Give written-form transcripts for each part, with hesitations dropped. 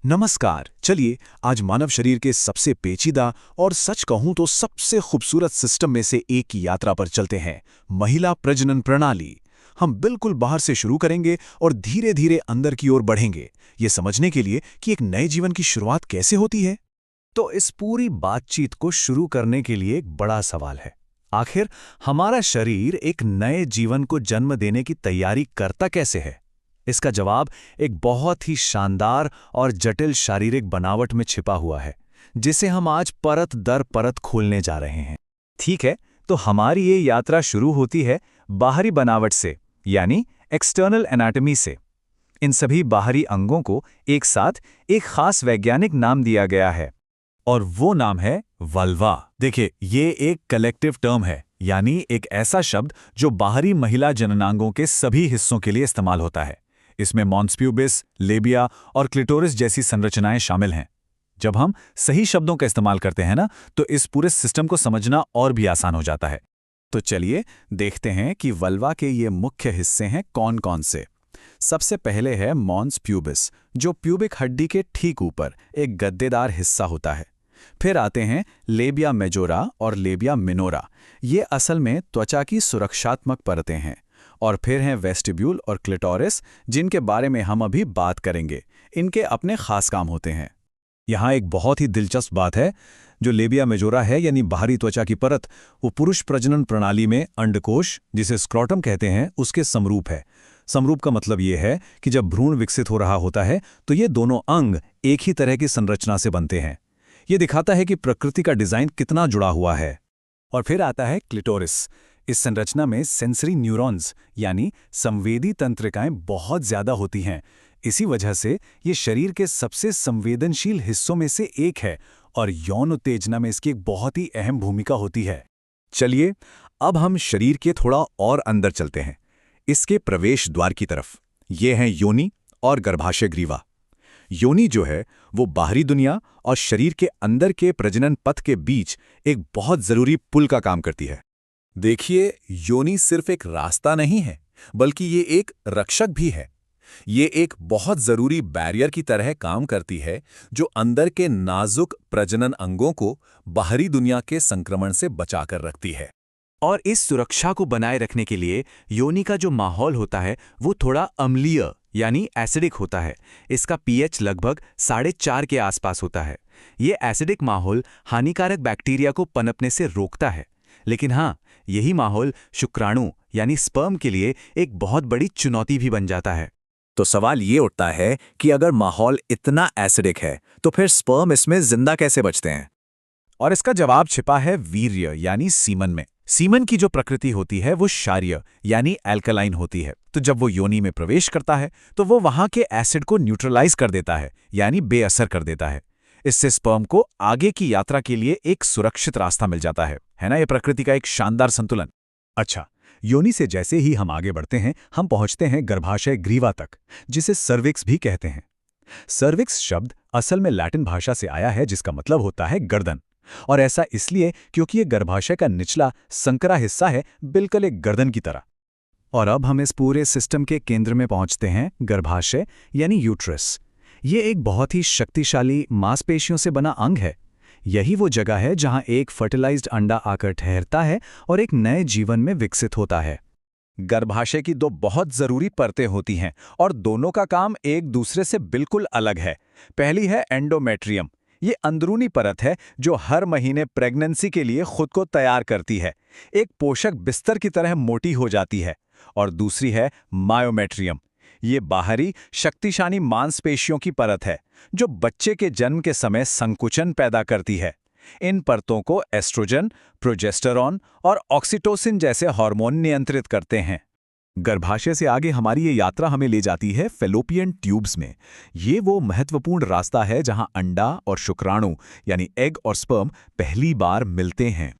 नमस्कार। चलिए आज मानव शरीर के सबसे पेचीदा और सच कहूं तो सबसे खूबसूरत सिस्टम में से एक की यात्रा पर चलते हैं, महिला प्रजनन प्रणाली। हम बिल्कुल बाहर से शुरू करेंगे और धीरे धीरे अंदर की ओर बढ़ेंगे, ये समझने के लिए कि एक नए जीवन की शुरुआत कैसे होती है। तो इस पूरी बातचीत को शुरू करने के लिए एक बड़ा सवाल है, आखिर हमारा शरीर एक नए जीवन को जन्म देने की तैयारी करता कैसे है। इसका जवाब एक बहुत ही शानदार और जटिल शारीरिक बनावट में छिपा हुआ है, जिसे हम आज परत दर परत खोलने जा रहे हैं। ठीक है, तो हमारी ये यात्रा शुरू होती है बाहरी बनावट से, यानी एक्सटर्नल एनाटॉमी से। इन सभी बाहरी अंगों को एक साथ एक खास वैज्ञानिक नाम दिया गया है, और वो नाम है वल्वा। देखिए, ये एक कलेक्टिव टर्म है, यानी एक ऐसा शब्द जो बाहरी महिला जननांगों के सभी हिस्सों के लिए इस्तेमाल होता है। इसमें मॉन्स प्यूबिस, लेबिया और क्लिटोरिस जैसी संरचनाएं शामिल हैं। जब हम सही शब्दों का इस्तेमाल करते हैं ना, तो इस पूरे सिस्टम को समझना और भी आसान हो जाता है। तो चलिए देखते हैं कि वल्वा के ये मुख्य हिस्से हैं कौन कौन से। सबसे पहले है मॉन्स प्यूबिस, जो प्यूबिक हड्डी के ठीक ऊपर एक गद्देदार हिस्सा होता है। फिर आते हैं लेबिया मेजोरा और लेबिया मिनोरा, ये असल में त्वचा की सुरक्षात्मक परतें हैं। और फिर हैं वेस्टिब्यूल और क्लिटोरिस, जिनके बारे में हम अभी बात करेंगे। इनके अपने खास काम होते हैं। यहाँ एक बहुत ही दिलचस्प बात है, जो लेबिया मेजोरा है यानी बाहरी त्वचा की परत, वो पुरुष प्रजनन प्रणाली में अंडकोश, जिसे स्क्रोटम कहते हैं, उसके समरूप है। समरूप का मतलब ये है कि जब भ्रूण विकसित हो रहा होता है तो ये दोनों अंग एक ही तरह की संरचना से बनते हैं। ये दिखाता है कि प्रकृति का डिजाइन कितना जुड़ा हुआ है। और फिर आता है क्लिटोरिस। इस संरचना में सेंसरी न्यूरॉन्स यानी संवेदी तंत्रिकाएं बहुत ज्यादा होती हैं। इसी वजह से ये शरीर के सबसे संवेदनशील हिस्सों में से एक है और यौन उत्तेजना में इसकी एक बहुत ही अहम भूमिका होती है। चलिए अब हम शरीर के थोड़ा और अंदर चलते हैं, इसके प्रवेश द्वार की तरफ। ये हैं योनि और गर्भाशय ग्रीवा। योनि जो है वो बाहरी दुनिया और शरीर के अंदर के प्रजनन पथ के बीच एक बहुत जरूरी पुल का काम करती है। देखिए, योनि सिर्फ एक रास्ता नहीं है, बल्कि ये एक रक्षक भी है। ये एक बहुत जरूरी बैरियर की तरह काम करती है, जो अंदर के नाजुक प्रजनन अंगों को बाहरी दुनिया के संक्रमण से बचाकर रखती है। और इस सुरक्षा को बनाए रखने के लिए योनि का जो माहौल होता है वो थोड़ा अम्लीय यानी एसिडिक होता है। इसका पीएच लगभग 4.5 के आसपास होता है। ये एसिडिक माहौल हानिकारक बैक्टीरिया को पनपने से रोकता है। लेकिन हाँ, यही माहौल शुक्राणु यानी स्पर्म के लिए एक बहुत बड़ी चुनौती भी बन जाता है। तो सवाल ये उठता है कि अगर माहौल इतना एसिडिक है तो फिर स्पर्म इसमें जिंदा कैसे बचते हैं? और इसका जवाब छिपा है वीर्य यानी सीमन में। सीमन की जो प्रकृति होती है वो क्षारीय यानी एल्कलाइन होती है। तो जब वो योनि में प्रवेश करता है तो वो वहां के एसिड को न्यूट्रलाइज कर देता है, यानी बेअसर कर देता है। इससे स्पर्म को आगे की यात्रा के लिए एक सुरक्षित रास्ता मिल जाता है ना। ये प्रकृति का एक शानदार संतुलन। अच्छा, योनि से जैसे ही हम आगे बढ़ते हैं, हम पहुंचते हैं गर्भाशय ग्रीवा तक, जिसे सर्विक्स भी कहते हैं। सर्विक्स शब्द असल में लैटिन भाषा से आया है, जिसका मतलब होता है गर्दन। और ऐसा इसलिए क्योंकि ये गर्भाशय का निचला संकरा हिस्सा है, बिल्कुल एक गर्दन की तरह। और अब हम इस पूरे सिस्टम के केंद्र में पहुंचते हैं, गर्भाशय यानी यूट्रस। ये एक बहुत ही शक्तिशाली मांसपेशियों से बना अंग है। यही वो जगह है जहां एक फर्टिलाइज्ड अंडा आकर ठहरता है और एक नए जीवन में विकसित होता है। गर्भाशय की 2 बहुत जरूरी परतें होती हैं और दोनों का काम एक दूसरे से बिल्कुल अलग है। पहली है एंडोमेट्रियम। ये अंदरूनी परत है जो हर महीने प्रेगनेंसी के लिए खुद को तैयार करती है, एक पोषक बिस्तर की तरह मोटी हो जाती है। और दूसरी है मायोमेट्रियम। ये बाहरी शक्तिशाली मांसपेशियों की परत है जो बच्चे के जन्म के समय संकुचन पैदा करती है। इन परतों को एस्ट्रोजन, प्रोजेस्टेरॉन और ऑक्सीटोसिन जैसे हार्मोन नियंत्रित करते हैं। गर्भाशय से आगे हमारी ये यात्रा हमें ले जाती है फैलोपियन ट्यूब्स में। ये वो महत्वपूर्ण रास्ता है जहां अंडा और शुक्राणु यानी एग और स्पर्म पहली बार मिलते हैं।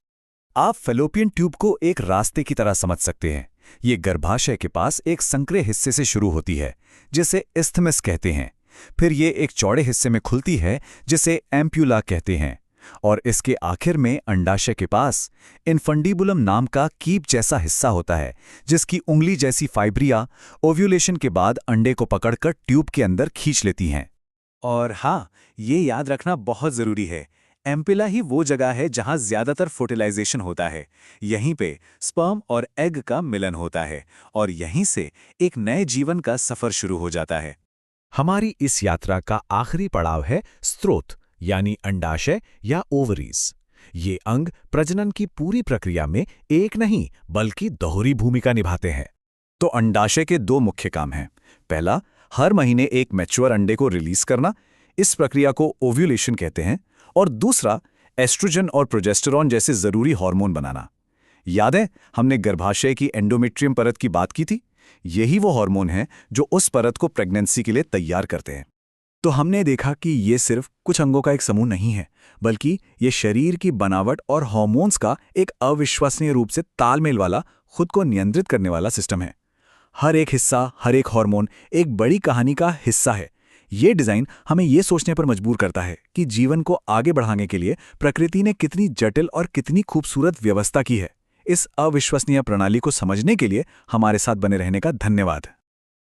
आप फैलोपियन ट्यूब को एक रास्ते की तरह समझ सकते हैं। ये गर्भाशय के पास एक संकरे हिस्से से शुरू होती है, जिसे इस्थमस कहते हैं। फिर ये एक चौड़े हिस्से में खुलती है, जिसे एम्प्यूला कहते हैं। और इसके आखिर में अंडाशय के पास इन्फंडिबुलम नाम का कीप जैसा हिस्सा होता है, जिसकी उंगली जैसी फाइब्रिया ओव्यूलेशन के बाद अंडे को पकड़कर ट्यूब के अंदर खींच लेती हैं। और हाँ, ये याद रखना बहुत ज़रूरी है। एम्पिला ही वो जगह है जहाँ ज़्यादातर फर्टिलाइजेशन होता है। यहीं पे स्पर्म और एग का मिलन होता है और यहीं से एक नए जीवन का सफ़र शुरू हो जाता है। हमारी इस यात्रा का आखिरी पड़ाव है स्त्रोत, यानी अंडाशय या ओवरीज। ये अंग प्रजनन की पूरी प्रक्रिया में एक नहीं बल्कि दोहरी भूमिका निभाते हैं। तो अंडाशय के दो मुख्य काम हैं। पहला, हर महीने एक मैच्योर अंडे को रिलीज करना, इस प्रक्रिया को ओव्यूलेशन कहते हैं। और दूसरा, एस्ट्रोजन और प्रोजेस्टेरॉन जैसे जरूरी हार्मोन बनाना। याद है हमने गर्भाशय की एंडोमेट्रियम परत की बात की थी? यही वो हार्मोन हैं जो उस परत को प्रेगनेंसी के लिए तैयार करते हैं। तो हमने देखा कि ये सिर्फ कुछ अंगों का एक समूह नहीं है, बल्कि ये शरीर की बनावट और हार्मोन्स का एक अविश्वसनीय रूप से तालमेल वाला, खुद को नियंत्रित करने वाला सिस्टम है। हर एक हिस्सा, हर एक हार्मोन एक बड़ी कहानी का हिस्सा है। ये डिज़ाइन हमें ये सोचने पर मजबूर करता है कि जीवन को आगे बढ़ाने के लिए प्रकृति ने कितनी जटिल और कितनी खूबसूरत व्यवस्था की है। इस अविश्वसनीय प्रणाली को समझने के लिए हमारे साथ बने रहने का धन्यवाद।